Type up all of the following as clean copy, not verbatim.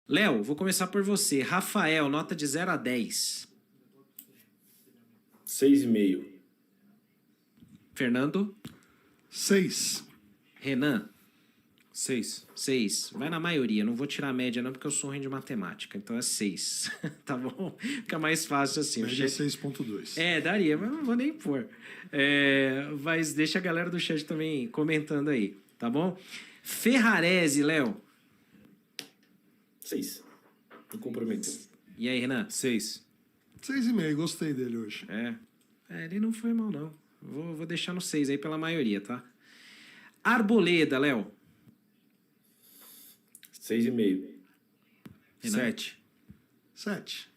Léo, vou começar por você. Rafael, nota de 0 a 10. 6,5. Fernando. 6. Renan. 6. 6. Vai na maioria. Não vou tirar a média não, porque eu sou ruim de matemática. Então é 6. Tá bom? Fica mais fácil assim. Média 6,2. Daria, mas não vou nem pôr. Mas deixa a galera do chat também comentando aí. Tá bom? Ferrarese, Léo. 6. Não comprometeu. E aí, Renan? 6. 6,5. Gostei dele hoje. Ele não foi mal, não. Vou deixar no 6 aí pela maioria, tá? Arboleda, Léo. 6,5. 7. 7.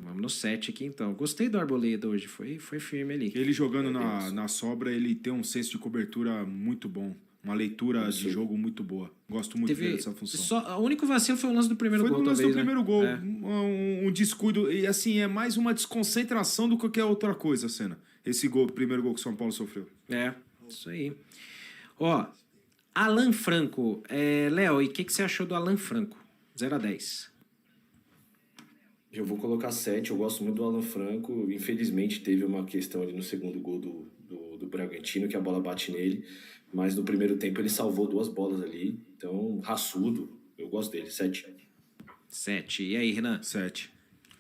Vamos no 7 aqui, então. Gostei do Arboleda hoje. Foi firme ali. Ele jogando na sobra, ele tem um senso de cobertura muito bom. Uma leitura de jogo muito boa. Gosto muito dele dessa função. O único vacilo foi o lance do primeiro gol, Foi no lance talvez, do primeiro gol. É. Um descuido. E assim, é mais uma desconcentração do que qualquer outra coisa, Senna. Esse gol, primeiro gol que o São Paulo sofreu. Isso aí. Ó, Alan Franco. Léo, e o que você achou do Alan Franco? 0 a 10. Eu vou colocar 7. Eu gosto muito do Alan Franco. Infelizmente, teve uma questão ali no segundo gol do Bragantino, que a bola bate nele. Mas no primeiro tempo ele salvou 2 bolas ali. Então, raçudo. Eu gosto dele. 7. 7. E aí, Renan? 7.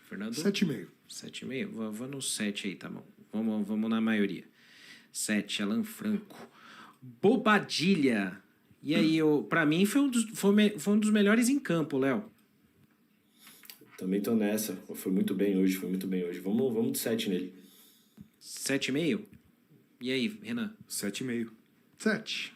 Fernando? 7,5. 7,5? Vou no 7 aí, tá bom. Vamos na maioria. 7, Alan Franco. Bobadilha. E aí, pra mim, foi um dos melhores em campo, Léo. Também tô nessa. Foi muito bem hoje. Vamos de 7 nele. 7,5? E aí, Renan? 7,5. 7.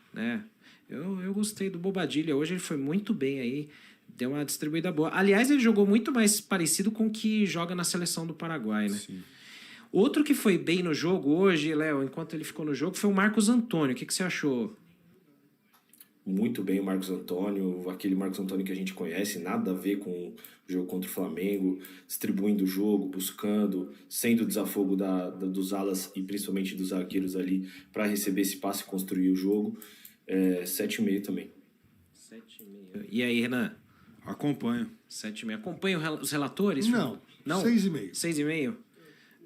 Eu gostei do Bobadilha. Hoje ele foi muito bem aí. Deu uma distribuída boa. Aliás, ele jogou muito mais parecido com o que joga na seleção do Paraguai, né? Sim. Outro que foi bem no jogo hoje, Léo, enquanto ele ficou no jogo, foi o Marcos Antônio. O que você achou? Muito bem o Marcos Antônio, aquele Marcos Antônio que a gente conhece, nada a ver com o jogo contra o Flamengo, distribuindo o jogo, buscando, sendo o desafogo dos alas e principalmente dos zagueiros ali para receber esse passe e construir o jogo. 7,5 também. 7,5. E aí, Renan? Acompanho. 7,5. Acompanha os relatores? Não. 6,5. 6,5?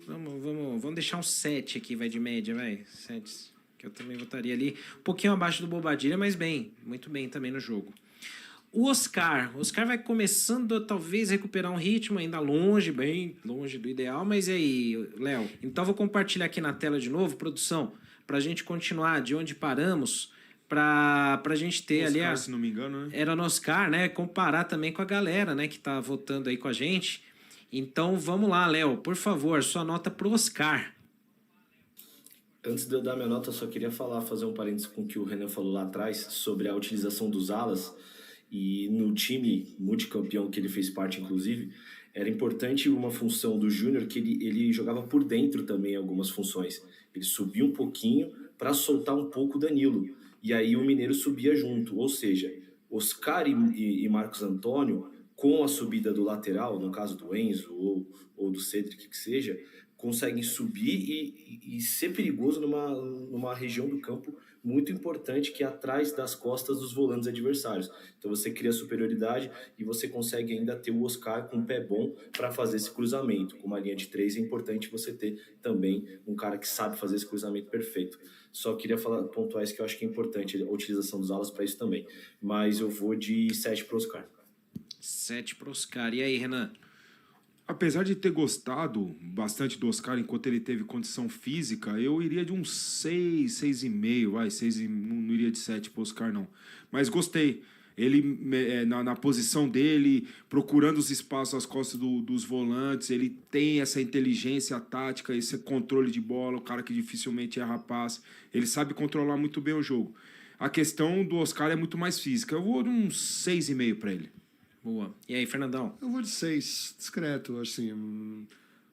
Vamos deixar um 7 aqui, vai de média, vai. 7. Que eu também votaria ali. Um pouquinho abaixo do Bobadilha, mas bem. Muito bem também no jogo. O Oscar. O Oscar vai começando a talvez recuperar um ritmo, ainda longe, bem longe do ideal. Mas e aí, Léo? Então vou compartilhar aqui na tela de novo, produção, pra gente continuar de onde paramos, pra gente ter Oscar, ali... se não me engano, né? Era no Oscar, né? Comparar também com a galera, né? Que tá votando aí com a gente. Então vamos lá, Léo. Por favor, sua nota pro Oscar. Antes de eu dar minha nota, eu só queria fazer um parênteses com o que o Renan falou lá atrás sobre a utilização dos alas. E no time multicampeão que ele fez parte, inclusive, era importante uma função do Júnior que ele jogava por dentro também algumas funções. Ele subia um pouquinho para soltar um pouco o Danilo. E aí o Mineiro subia junto. Ou seja, Oscar e Marcos Antônio, com a subida do lateral, no caso do Enzo ou do Cedric, que seja, conseguem subir e ser perigoso numa região do campo muito importante, que é atrás das costas dos volantes adversários. Então você cria superioridade e você consegue ainda ter o Oscar com um pé bom para fazer esse cruzamento. Com uma linha de 3 é importante você ter também um cara que sabe fazer esse cruzamento perfeito. Só queria pontuar isso que eu acho que é importante, a utilização dos alas para isso também. Mas eu vou de 7 para o Oscar. 7 para o Oscar. E aí, Renan? Apesar de ter gostado bastante do Oscar enquanto ele teve condição física, eu iria de um 6, 6,5, vai, 6, não iria de 7 pro Oscar, não. Mas gostei. Ele, na posição dele, procurando os espaços às costas dos volantes, ele tem essa inteligência tática, esse controle de bola, o cara que dificilmente erra passe. Ele sabe controlar muito bem o jogo. A questão do Oscar é muito mais física. Eu vou de um 6,5 para ele. Boa. E aí, Fernandão? Eu vou de 6, discreto, assim.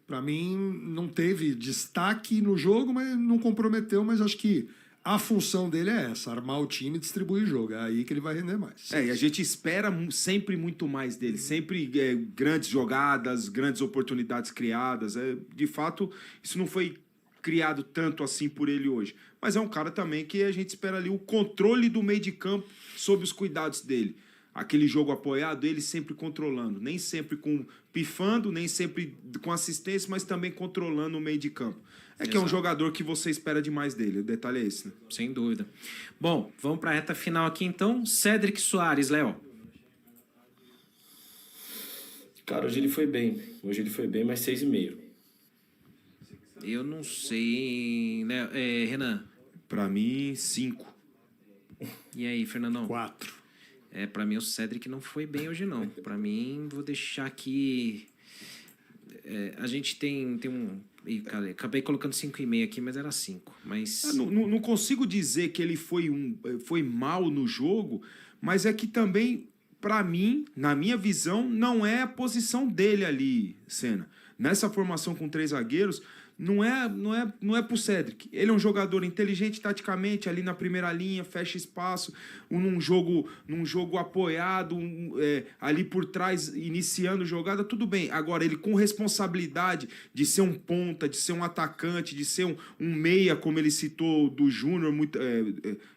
Pra mim, não teve destaque no jogo, mas não comprometeu, mas acho que a função dele é essa, armar o time e distribuir o jogo. É aí que ele vai render mais. E a gente espera sempre muito mais dele. Sempre grandes jogadas, grandes oportunidades criadas. De fato, isso não foi criado tanto assim por ele hoje. Mas é um cara também que a gente espera ali o controle do meio de campo sob os cuidados dele. aquele jogo apoiado, ele sempre controlando. Nem sempre pifando, nem sempre com assistência, mas também controlando o meio de campo. Que é um jogador que você espera demais dele. O detalhe é esse, né? Sem dúvida. Bom, vamos para a reta final aqui então. Cédric Soares, Léo. Cara, hoje ele foi bem. Hoje ele foi bem, mas 6,5. Eu não sei, né? Renan. Pra mim, 5. E aí, Fernandão? 4. Pra mim o Cédric não foi bem hoje, não. Pra mim, vou deixar aqui... a gente tem um... Ih, cara, acabei colocando 5,5 aqui, mas era 5. Mas... Não consigo dizer que ele foi mal no jogo, mas é que também, pra mim, na minha visão, não é a posição dele ali, Senna. Nessa formação com 3 zagueiros... Não é pro Cédric. Ele é um jogador inteligente taticamente, ali na primeira linha, fecha espaço, num jogo apoiado, ali por trás, iniciando jogada, tudo bem. Agora, ele com responsabilidade de ser um ponta, de ser um atacante, de ser um meia, como ele citou do Júnior,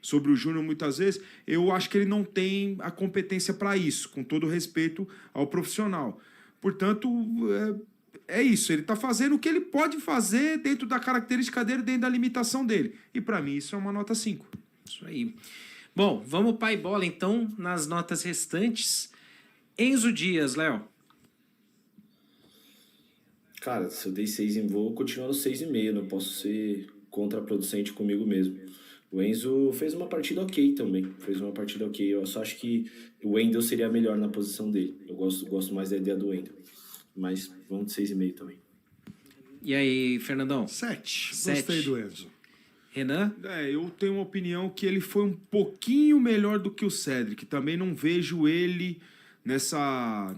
sobre o Júnior muitas vezes, eu acho que ele não tem a competência para isso, com todo respeito ao profissional. Portanto, é isso, ele está fazendo o que ele pode fazer dentro da característica dele, dentro da limitação dele. E para mim isso é uma nota 5. Isso aí. Bom, vamos pai bola então nas notas restantes. Enzo Dias, Léo. Cara, se eu dei 6, vou continuar no 6,5. Não posso ser contraproducente comigo mesmo. O Enzo fez uma partida ok também. Eu só acho que o Wendel seria melhor na posição dele. Eu gosto mais da ideia do Wendel. Mas vamos de 6,5 também. E aí, Fernandão? 7. 7. Gostei do Enzo. Renan? Eu tenho uma opinião que ele foi um pouquinho melhor do que o Cédric. Também não vejo ele nessa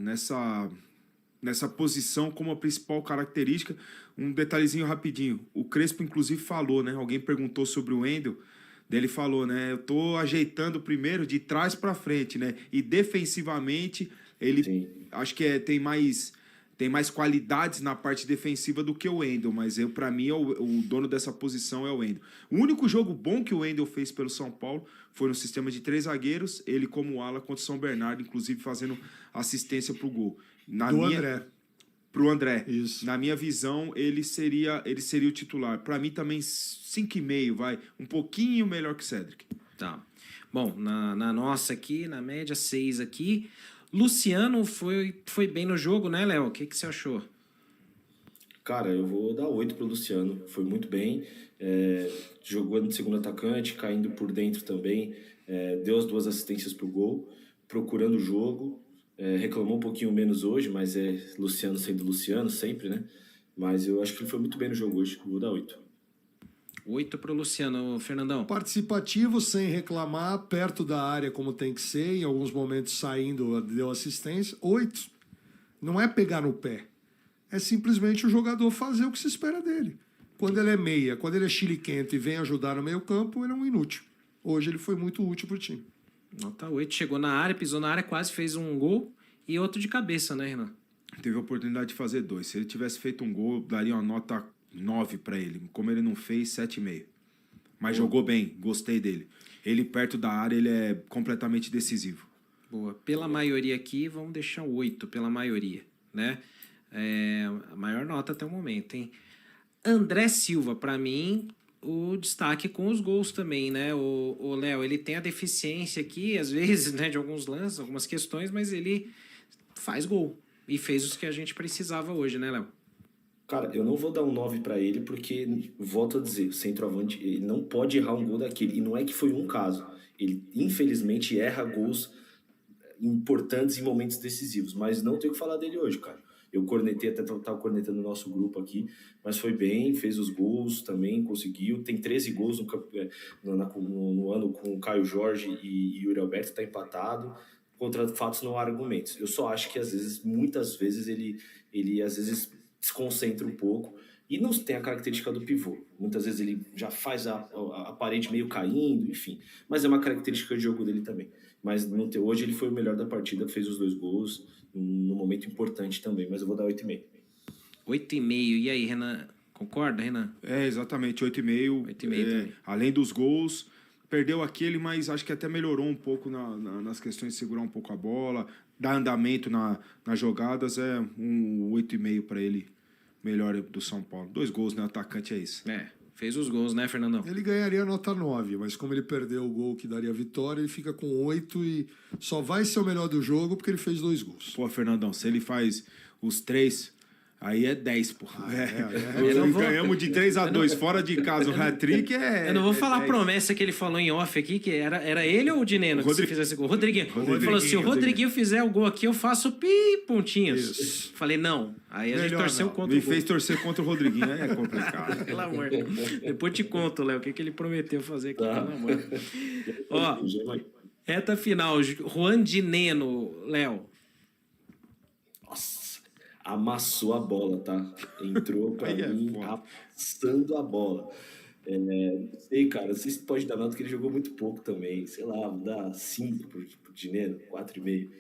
posição como a principal característica. Um detalhezinho rapidinho. O Crespo, inclusive, falou, né? Alguém perguntou sobre o Wendel. Daí ele falou, né? Eu tô ajeitando primeiro de trás para frente, né? E defensivamente, ele Sim. acho que tem mais qualidades na parte defensiva do que o Wendel, mas para mim o dono dessa posição é o Wendel. O único jogo bom que o Wendel fez pelo São Paulo foi no sistema de 3 zagueiros, ele como ala contra o São Bernardo, inclusive fazendo assistência pro gol. André. Pro André. Isso. Na minha visão, ele seria o titular. Para mim também 5,5, vai. Um pouquinho melhor que o Cédric. Tá. Bom, na nossa aqui, na média, 6 aqui. Luciano foi bem no jogo, né, Léo? O que você achou? Cara, eu vou dar 8 pro Luciano. Foi muito bem. Jogou no segundo atacante, caindo por dentro também. Deu as 2 assistências pro gol. Procurando o jogo. Reclamou um pouquinho menos hoje, mas Luciano sendo Luciano sempre, né? Mas eu acho que ele foi muito bem no jogo hoje. Vou dar 8. 8 pro Luciano. Fernandão? Participativo, sem reclamar, perto da área como tem que ser, em alguns momentos saindo, deu assistência. 8. Não é pegar no pé. É simplesmente o jogador fazer o que se espera dele. Quando ele é meia, quando ele é chiliquento e vem ajudar no meio campo, ele é um inútil. Hoje ele foi muito útil pro time. Nota 8. Chegou na área, pisou na área, quase fez um gol e outro de cabeça, né, Renan? Teve a oportunidade de fazer 2. Se ele tivesse feito um gol, eu daria uma nota 9 para ele. Como ele não fez, 7,5. Mas jogou bem, gostei dele. Ele perto da área, ele é completamente decisivo. Boa. Pela maioria aqui, vamos deixar 8 pela maioria, né? A maior nota até o momento, hein? André Silva, para mim, o destaque com os gols também, né? O Léo, ele tem a deficiência aqui, às vezes, né, de alguns lances, algumas questões, mas ele faz gol. E fez os que a gente precisava hoje, né, Léo? Cara, eu não vou dar um 9 pra ele, porque, volto a dizer, o centroavante, ele não pode errar um gol daquele. E não é que foi um caso. Ele, infelizmente, erra gols importantes em momentos decisivos. Mas não tenho o que falar dele hoje, cara. Eu cornetei, até tava cornetando o nosso grupo aqui, mas foi bem, fez os gols também, conseguiu. Tem 13 gols no ano com o Caio Jorge e Yuri Alberto, tá empatado. Contra fatos não há argumentos. Eu só acho que, muitas vezes, ele às vezes desconcentra um pouco e não tem a característica do pivô. Muitas vezes ele já faz a parede meio caindo, enfim. Mas é uma característica de jogo dele também. Mas hoje ele foi o melhor da partida, fez os 2 gols num momento importante também. Mas eu vou dar 8,5. 8,5. E aí, Renan? Concorda, Renan? Exatamente, 8,5. 8,5 também. Além dos gols, Perdeu aquele, mas acho que até melhorou um pouco nas questões de segurar um pouco a bola, dar andamento nas jogadas. É um 8,5 para ele, melhor do São Paulo. 2 gols, né? O atacante é isso. Fez os gols, né, Fernandão? Ele ganharia nota 9, mas como ele perdeu o gol que daria vitória, ele fica com 8 e só vai ser o melhor do jogo porque ele fez 2 gols. Pô, Fernandão, se ele faz os 3, aí é 10, pô. Ganhamos de 3-2 fora de casa. O hat-trick é... Eu não vou falar a 10. promessa que ele falou em off aqui, que era ele ou o Dineno que se fizesse gol? Rodriguinho. Ele falou, se o Rodriguinho fizer o gol aqui, eu faço pontinhos. Isso. Falei, não. Aí a gente Melhor torceu não. contra Me o gol. fez torcer contra o Rodriguinho, é complicado. Pelo amor. Depois te conto, Léo, o que ele prometeu fazer aqui, pelo amor. Ó, reta final. Juan Dineno, Léo. Nossa, amassou a bola, tá? Entrou pra Aí é mim foda. amassando a bola. Não sei, cara, não sei se pode dar nota que ele jogou muito pouco também. Sei lá, vou dar 5 pro Dineno, 4,5.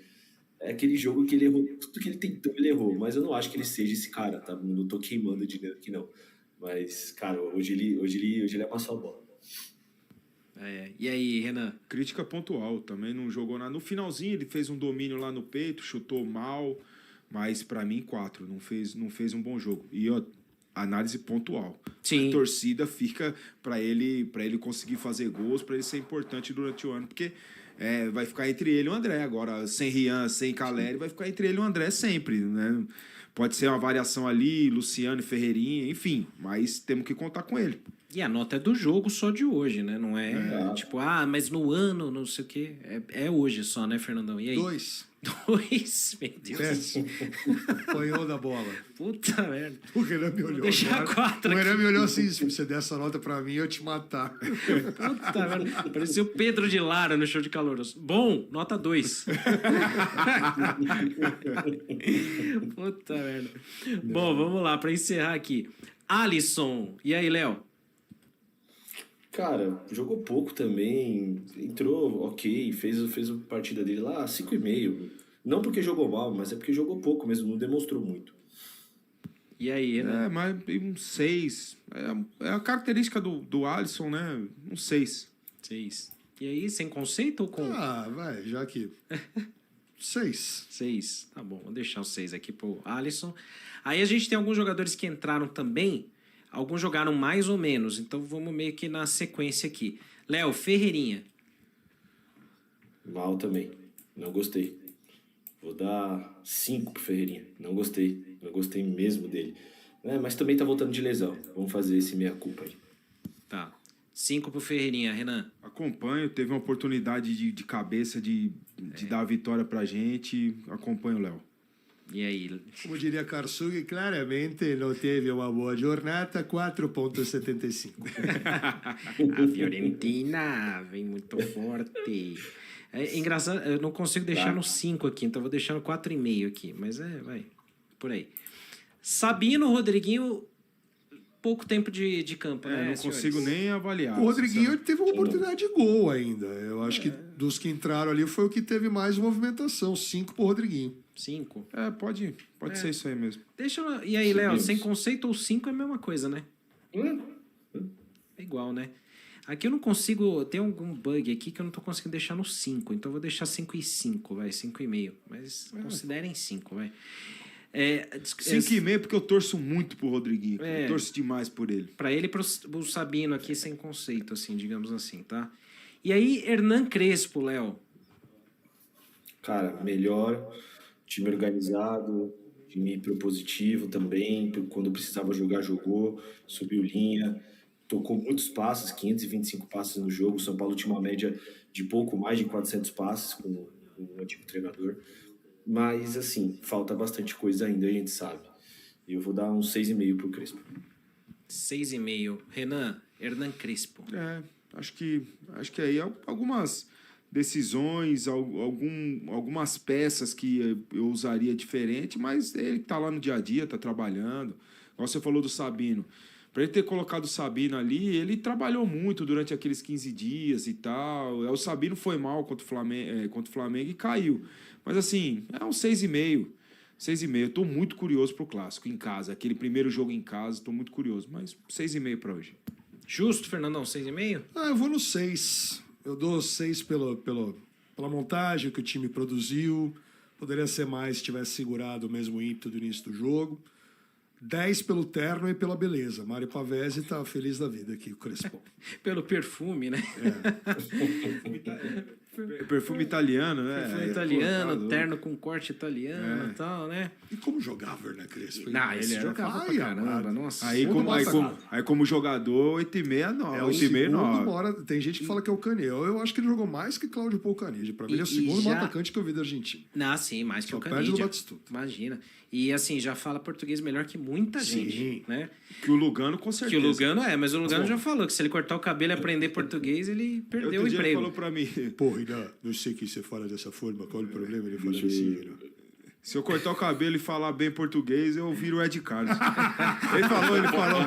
É aquele jogo que ele errou, tudo que ele tentou, ele errou. Mas eu não acho que ele seja esse cara, tá? Não tô queimando o Dineno aqui, não. Mas, cara, hoje ele amassou a bola. E aí, Renan? Crítica pontual, também não jogou nada. No finalzinho ele fez um domínio lá no peito, chutou mal, mas pra mim 4, não fez um bom jogo. E ó, análise pontual. Sim. A torcida fica pra ele conseguir fazer gols, pra ele ser importante durante o ano, porque vai ficar entre ele e o André agora, sem Rian, sem Caleri, vai ficar entre ele e o André sempre, né? Pode ser uma variação ali, Luciano e Ferreirinha, enfim, mas temos que contar com ele. E a nota é do jogo só de hoje, né? Não é tipo, mas no ano, não sei o quê. É hoje só, né, Fernandão? E aí? 2. 2? Meu Deus. Péssimo. Apanhou da bola. Puta merda. O Renan me olhou. deixar agora. 4 O Renan aqui. me olhou assim: se você der essa nota pra mim, eu te matar. Puta merda. Parecia o Pedro de Lara no show de calouros. Bom, nota 2. Puta merda. Bom, vamos lá, pra encerrar aqui. Alisson. E aí, Léo? Cara, jogou pouco também, entrou ok, fez a partida dele lá, 5,5. Não porque jogou mal, mas é porque jogou pouco mesmo, não demonstrou muito. E aí, né? Mas um 6. É a característica do Alisson, né? Um 6. 6. E aí, sem conceito ou com... Vai, já que... 6. 6. Tá bom, vou deixar o 6 aqui pro Alisson. Aí a gente tem alguns jogadores que entraram também. Alguns jogaram mais ou menos. Então vamos meio que na sequência aqui. Léo, Ferreirinha. Mal também, não gostei. Vou dar 5 pro Ferreirinha, não gostei mesmo dele. Mas também tá voltando de lesão, vamos fazer esse meia-culpa aí. Tá. 5 pro Ferreirinha, Renan. Acompanho, teve uma oportunidade de cabeça de dar a vitória pra gente. Acompanho o Léo. E aí? Como diria Karsug, claramente não teve uma boa jornada, 4,75. A Fiorentina vem muito forte. É engraçado, eu não consigo deixar no 5 aqui, então eu vou deixar no 4,5 aqui. Mas vai, por aí. Sabino, Rodriguinho, pouco tempo de campo, né, Não senhores? consigo nem avaliar. O Rodriguinho teve uma oportunidade de gol ainda. Eu acho que dos que entraram ali foi o que teve mais movimentação. 5 pro Rodriguinho. 5. Pode ser isso aí mesmo. Deixa eu... E aí, Léo, sem conceito ou 5 é a mesma coisa, né? É igual, né? Aqui eu não consigo... Tem algum bug aqui que eu não tô conseguindo deixar no 5. Então eu vou deixar 5 e 5, vai. 5,5. Mas considerem 5, vai. 5,5 porque eu torço muito pro Rodriguinho. Eu torço demais por ele. Pra ele e pro Sabino aqui, sem conceito, assim, digamos assim, tá? E aí, Hernan Crespo, Léo. Cara, melhor, time organizado, time propositivo também, quando precisava jogar, jogou, subiu linha, tocou muitos passes, 525 passes no jogo. O São Paulo tinha uma média de pouco mais de 400 passes com o antigo treinador. Mas, assim, falta bastante coisa ainda, a gente sabe. E eu vou dar um 6,5 pro Crespo. 6,5. Renan, Hernan Crespo. Acho que aí algumas decisões, algumas peças que eu usaria diferente, mas ele tá lá no dia a dia, tá trabalhando. Igual você falou do Sabino. Para ele ter colocado o Sabino ali, ele trabalhou muito durante aqueles 15 dias e tal. O Sabino foi mal contra o Flamengo e caiu. Mas assim, é um 6,5. 6,5. Estou muito curioso pro Clássico em casa. Aquele primeiro jogo em casa, estou muito curioso. Mas 6,5 para hoje. Justo, Fernandão, 6,5? Eu vou no 6. Eu dou 6 pela montagem que o time produziu. Poderia ser mais se tivesse segurado o mesmo ímpeto do início do jogo. 10 pelo terno e pela beleza. Mário Pavese tá feliz da vida aqui, o Crespon. Pelo perfume, né? Perfume italiano, né? Perfume italiano, terno com corte italiano e tal, né? E como jogava o Hernan Crespo? Não, esse jogava pra caramba, nossa. Aí como jogador, 8,5, 9. É o 8,5, segundo 9. maior. Tem gente que fala que é o Canel. Eu acho que ele jogou mais que Cláudio Paul Canide. Pra mim, ele é o segundo maior atacante que eu vi da Argentina. Não, sim, mais que Só o perde do Canidia. Batistuta. Imagina. E assim, já fala português melhor que muita Sim. gente, né? Que o Lugano, com Que certeza. o Lugano mas o Lugano já falou que se ele cortar o cabelo e aprender português, ele perdeu Outro o dia ele emprego. falou pra mim, Pô, Renan, eu sei que você fala dessa forma. Qual é o problema? Ele fala assim, Renan. se eu cortar o cabelo e falar bem português, eu viro o Ed Carlos. Ele falou.